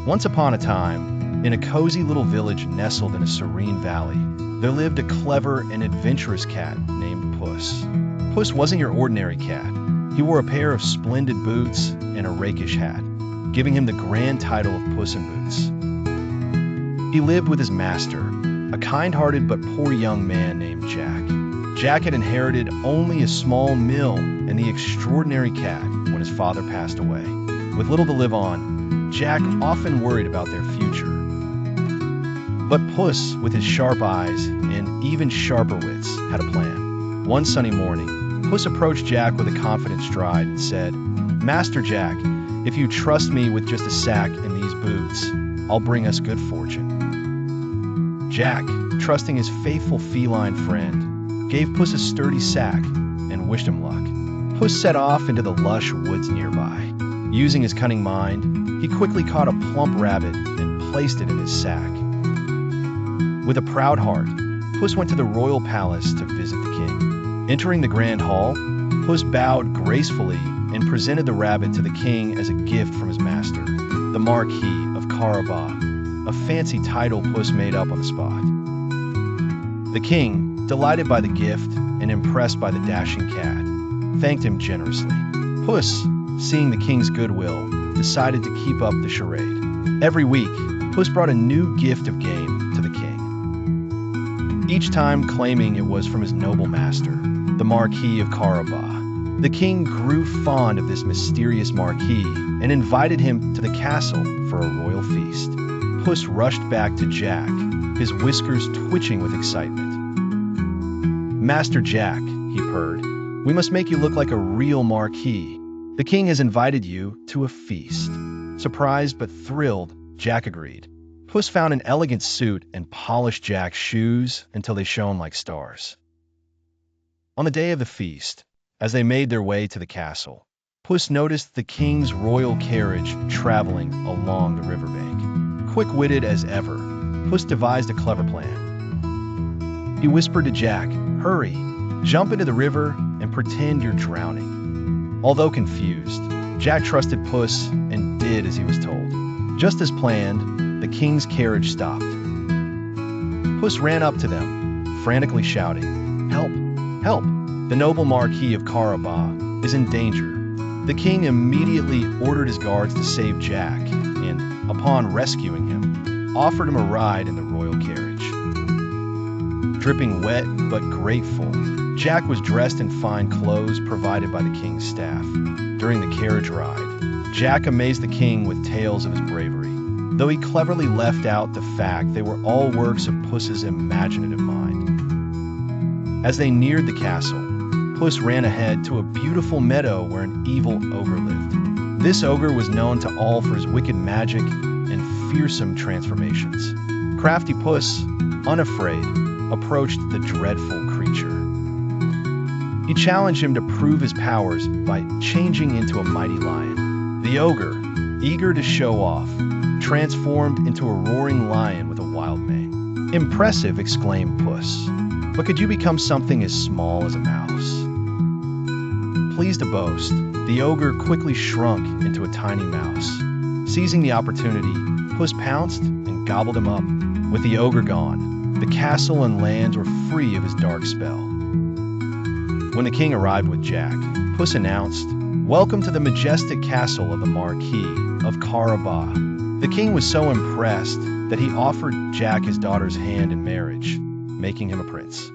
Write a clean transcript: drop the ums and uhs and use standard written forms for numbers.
Once upon a time, in a cozy little village nestled in a serene valley, there lived a clever and adventurous cat named Puss. Puss wasn't your ordinary cat. He wore a pair of splendid boots and a rakish hat, giving him the grand title of Puss in Boots. He lived with his master, a kind-hearted but poor young man named Jack. Jack had inherited only a small mill and the extraordinary cat when his father passed away. With little to live on, Jack often worried about their future. But Puss, with his sharp eyes and even sharper wits, had a plan. One sunny morning, Puss approached Jack with a confident stride and said, "Master Jack, if you trust me with just a sack and these boots, I'll bring us good fortune." Jack, trusting his faithful feline friend, gave Puss a sturdy sack and wished him luck. Puss set off into the lush woods nearby. Using his cunning mind, he quickly caught a plump rabbit and placed it in his sack. With a proud heart, Puss went to the royal palace to visit the king. Entering the grand hall, Puss bowed gracefully and presented the rabbit to the king as a gift from his master, the Marquis of Carabas, a fancy title Puss made up on the spot. The king, delighted by the gift and impressed by the dashing cat, thanked him generously. Puss, seeing the king's goodwill, decided to keep up the charade. Every week, Puss brought a new gift of game to the king, each time claiming it was from his noble master, the Marquis of Carabas. The king grew fond of this mysterious marquis and invited him to the castle for a royal feast. Puss rushed back to Jack, his whiskers twitching with excitement. "Master Jack," he purred, "we must make you look like a real marquis. The king has invited you to a feast." Surprised but thrilled, Jack agreed. Puss found an elegant suit and polished Jack's shoes until they shone like stars. On the day of the feast, as they made their way to the castle, Puss noticed the king's royal carriage traveling along the riverbank. Quick-witted as ever, Puss devised a clever plan. He whispered to Jack, "Hurry, jump into the river and pretend you're drowning." Although confused, Jack trusted Puss and did as he was told. Just as planned, the king's carriage stopped. Puss ran up to them, frantically shouting, "Help! Help! The noble Marquis of Carabas is in danger." The king immediately ordered his guards to save Jack and, upon rescuing him, offered him a ride in the royal carriage. Dripping wet but grateful, Jack was dressed in fine clothes provided by the king's staff. During the carriage ride, Jack amazed the king with tales of his bravery, though he cleverly left out the fact they were all works of Puss's imaginative mind. As they neared the castle, Puss ran ahead to a beautiful meadow where an evil ogre lived. This ogre was known to all for his wicked magic and fearsome transformations. Crafty Puss, unafraid, approached the dreadful creature. He challenged him to prove his powers by changing into a mighty lion. The ogre, eager to show off, transformed into a roaring lion with a wild mane. "Impressive," exclaimed Puss, "but could you become something as small as a mouse?" Pleased to boast, the ogre quickly shrunk into a tiny mouse. Seizing the opportunity, Puss pounced and gobbled him up. With the ogre gone, the castle and lands were free of his dark spell. When the king arrived with Jack, Puss announced, "Welcome to the majestic castle of the Marquis of Carabas." The king was so impressed that he offered Jack his daughter's hand in marriage, making him a prince.